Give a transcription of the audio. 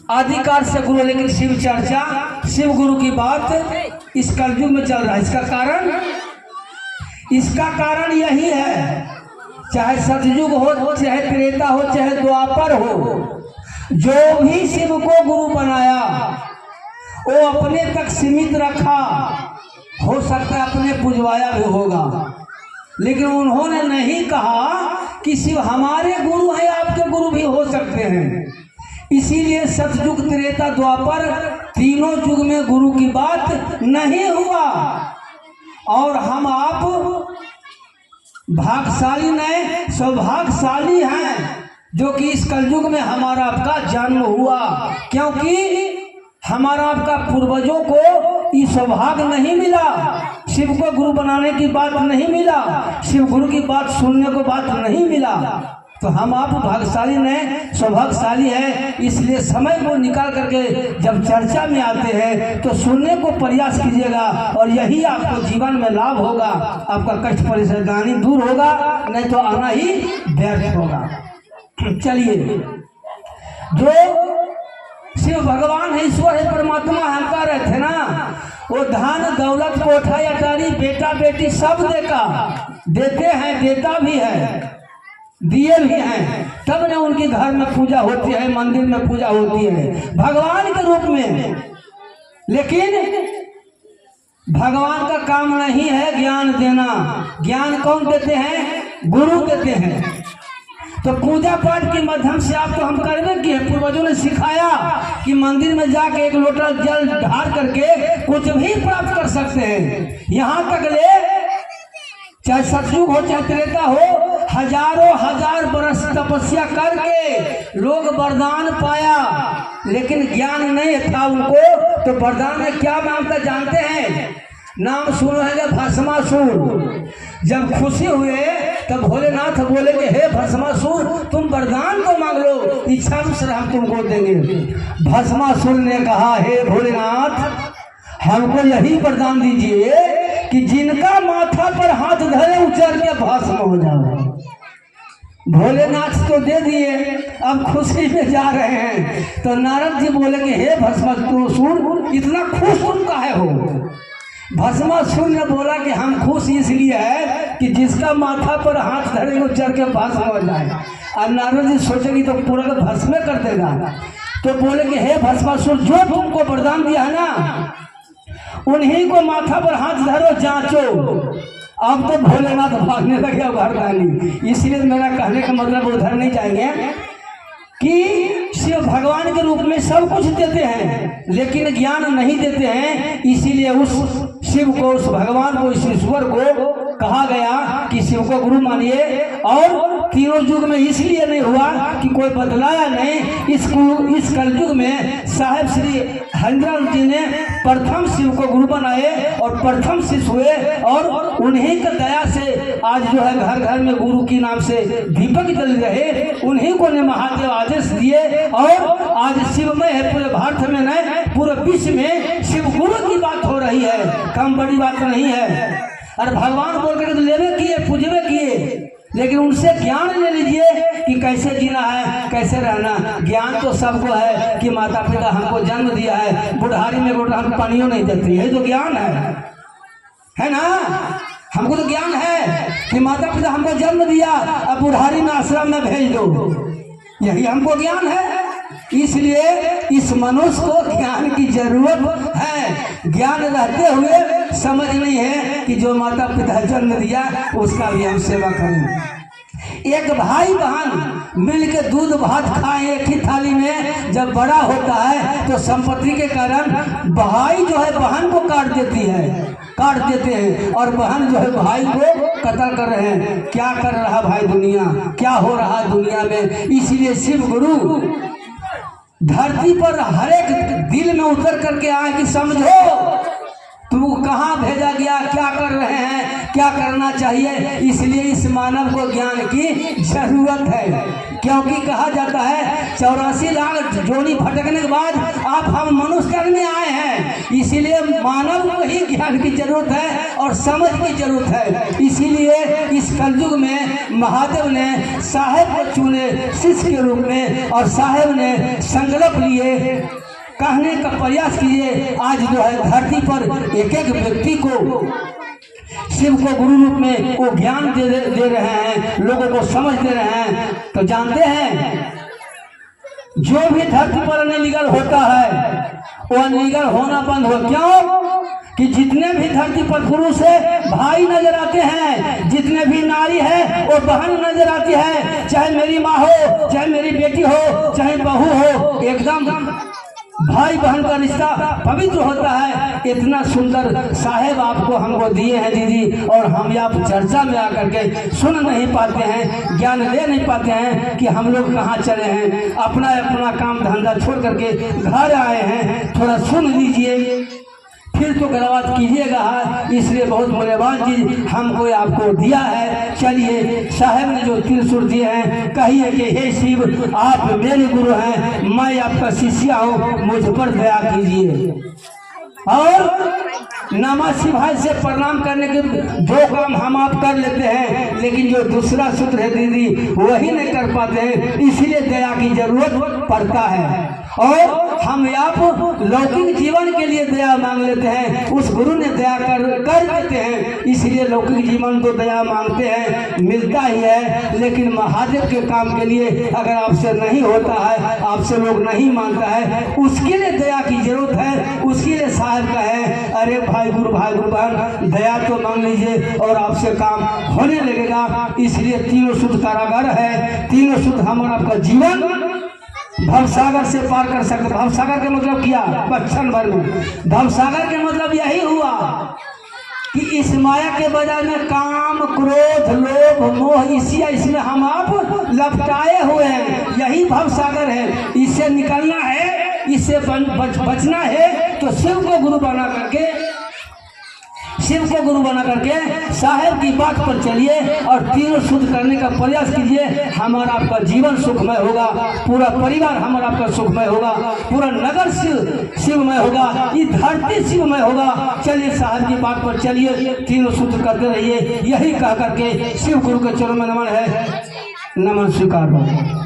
आदिकाल से गुरु, लेकिन शिव चर्चा, शिव गुरु की बात इस कलयुग में चल रहा है। इसका कारण यही है, चाहे सतयुग हो, चाहे त्रेता हो, चाहे द्वापर हो, जो भी शिव को गुरु बनाया वो अपने तक सीमित रखा। हो सकता है अपने पुजवाया भी होगा, लेकिन उन्होंने नहीं कहा कि शिव हमारे गुरु हैं, आपके गुरु भी हो सकते हैं। इसीलिए सतयुग, त्रेता, द्वापर तीनों युग में गुरु की बात नहीं हुआ। और हम आप भाग्यशाली नहीं, सौभाग्यशाली हैं जो कि इस कलयुग में हमारा आपका जन्म हुआ, क्योंकि हमारा आपका पूर्वजों को ये सौभाग्य नहीं मिला, शिव को गुरु बनाने की बात नहीं मिला, शिव गुरु की बात सुनने को बात नहीं मिला। तो हम आप भाग्यशाली नहीं, सौभाग्यशाली है। इसलिए समय को निकाल करके जब चर्चा में आते हैं तो सुनने को प्रयास कीजिएगा, और यही आपको जीवन में लाभ होगा, आपका कष्ट परेशानी दूर होगा, नहीं तो आना ही व्यर्थ होगा। चलिए, जो शिव भगवान है, ईश्वर है, परमात्मा हम कह रहे थे ना, वो धन दौलत कोठा अटारी बेटा बेटी सब देते हैं, देता भी है, दिए भी हैं, तब न उनके घर में पूजा होती है, मंदिर में पूजा होती है भगवान के रूप में। लेकिन भगवान का काम नहीं है ज्ञान देना। ज्ञान कौन देते हैं? गुरु देते हैं। तो पूजा पाठ के माध्यम से आप तो हम करवे किए, पूर्वजों ने सिखाया कि मंदिर में जाके एक लोटा जल ढार करके कुछ भी प्राप्त कर सकते हैं। यहाँ तक ले चाहे सतयुग हो चाहे त्रेता हो, हजारों हजार बरस तपस्या करके लोग वरदान पाया, लेकिन ज्ञान नहीं था उनको। तो वरदान में क्या मांगता जानते हैं? नाम सुनो है भस्मासुर। जब खुशी हुए तब भोलेनाथ बोले कि हे भस्मासुर, तुम वरदान तो मांग लो, इच्छा अनुसार हम तुमको देंगे। भस्मासुर ने कहा, हे भोलेनाथ, हमको यही वरदान दीजिए कि जिनका माथा पर हाथ धरे उचर के भस्म हो जाओ। भोलेनाथ तो दे दिए, अब खुशी में जा रहे हैं। तो नारद जी बोले कि हे भस्मासुर, इतना खुश तुम काहे हो? भस्मासुर ने बोला कि हम खुश इसलिए है कि जिसका माथा पर हाथ धरेंगे उचर के भस्म हो जाए। और नारद जी सोचेंगे तो पूरा का भस्म कर देगा। तो बोले कि हे भस्मासुर, जो तुमको वरदान दिया है ना, उन्हीं को माथा पर हाथ धरो, जांचो। अब तो भोलेनाथ भागने लगे घरदानी। इसलिए मेरा कहने का मतलब उधर नहीं जाएंगे कि शिव भगवान के रूप में सब कुछ देते हैं, लेकिन ज्ञान नहीं देते हैं। इसीलिए उस शिव को, उस भगवान को, इस ईश्वर को कहा गया कि शिव को गुरु मानिए। और तीनों युग में इसलिए नहीं हुआ कि कोई बदलाया नहीं। इस कलयुग में साहेब श्री हरिंद्र जी ने प्रथम शिव को गुरु बनाए और प्रथम शिष्य हुए, और उन्हीं की दया से आज जो है घर घर में गुरु के नाम से दीपक जल रहे। उन्हीं को ने महादेव आदेश दिए, और आज शिव में है, पूरे भारत में नहीं, पूरे विश्व में शिव गुरु की बात हो रही है। कम बड़ी बात नहीं है। और भगवान बोल कर लेवे किए, पूजवे किए, लेकिन उनसे ज्ञान ले लीजिए कि कैसे जीना है, कैसे रहना। ज्ञान तो सबको है कि माता पिता हमको जन्म दिया है, बुढ़ारी में हम पानियों नहीं देती है, तो ज्ञान है ना। हमको तो ज्ञान है कि माता पिता हमको जन्म दिया, अब बुढ़ारी में आश्रम में भेज दो, यही हमको ज्ञान है। इसलिए इस मनुष्य को ज्ञान की जरूरत है। ज्ञान रहते हुए समझ नहीं है कि जो माता पिता जन्म दिया उसका भी हम सेवा करें। एक भाई बहन मिलकर दूध भात खाए एक ही थाली में, जब बड़ा होता है तो संपत्ति के कारण भाई जो है बहन को काट देते हैं, और बहन जो है भाई को कत्ल कर रहे हैं। क्या कर रहा भाई दुनिया, क्या हो रहा दुनिया में। इसलिए शिव गुरु धरती पर हर एक दिल में उतर करके आए कि समझो तुमको कहाँ भेजा गया, क्या कर रहे हैं, क्या करना चाहिए। इसलिए इस मानव को ज्ञान की जरूरत है, क्योंकि कहा जाता है 84 लाख जोड़ी भटकने के बाद आप हम मनुष्य तन में आए हैं। इसीलिए मानव को ही ज्ञान की जरूरत है और समझ की जरूरत है। इसीलिए इस कलयुग में महादेव ने साहेब को चुने शिष्य के रूप में, और साहेब ने संकल्प लिए, कहने का प्रयास किए। आज जो है धरती पर एक एक व्यक्ति को शिव को गुरु रूप में वो ज्ञान दे रहे हैं, लोगों को समझ दे रहे हैं। तो जानते हैं जो भी धरती पर अनलीगल होता है वो अनलीगल होना बंद हो। क्यों? कि जितने भी धरती पर पुरुष है भाई नजर आते हैं, जितने भी नारी है वो बहन नजर आती है, चाहे मेरी माँ हो, चाहे मेरी बेटी हो, चाहे बहू हो, एकदम भाई बहन का रिश्ता पवित्र होता है। इतना सुंदर साहेब आपको हमको दिए हैं दीदी, और हम आप चर्चा में आकर के सुन नहीं पाते हैं, ज्ञान ले नहीं पाते हैं कि हम लोग कहाँ चले हैं। अपना अपना काम धंधा छोड़ करके घर आए हैं, थोड़ा सुन लीजिए फिर तो गलबात कीजिएगा। इसलिए बहुत मूल्यवान चीज हमको आपको दिया है। चलिए साहेब ने जो त्रिशूल दिए हैं, कहिए कि हे शिव आप मेरे गुरु हैं, मैं आपका शिष्य हूँ, मुझ पर दया कीजिए। और नमः शिवाय से प्रणाम करने के दो काम हम आप कर लेते हैं, लेकिन जो दूसरा सूत्र है दीदी वही नहीं कर पाते हैं। इसीलिए दया की जरूरत पड़ता है, और हम आप लौकिक जीवन के लिए दया मांग लेते हैं, उस गुरु ने दया कर देते हैं। इसलिए लौकिक जीवन तो दया मांगते हैं, मिलता ही है, लेकिन महादेव के काम के लिए अगर आपसे नहीं होता है, आपसे लोग नहीं मानता है, उसके लिए दया की जरूरत है। उसके लिए साहब का है, अरे भाई गुरु बहन दया तो मांग लीजिए और आपसे काम होने लगेगा। इसलिए तीनों शुद्ध कारागार है, तीनों शुद्ध हमारा आपका जीवन भवसागर से पार कर सकते। भवसागर का मतलब क्या? बच्चन भर में। भवसागर के मतलब यही हुआ कि इस माया के बाजार में काम क्रोध लोभ मोह इसमें हम आप लपटाए हुए हैं। यही भवसागर है, इससे निकलना है, इससे बचना है। तो शिव को गुरु बना करके साहेब की बात पर चलिए और तीनों शुद्ध करने का प्रयास कीजिए। हमारा आपका जीवन सुखमय होगा, पूरा परिवार हमारा आपका सुखमय होगा, पूरा नगर शिवमय होगा, ये धरती शिवमय होगा। चलिए साहेब की बात पर चलिए, तीनों शुद्ध करते रहिए। यही कह करके शिव गुरु के चरणों में नमन है, नमन स्वीकार हो।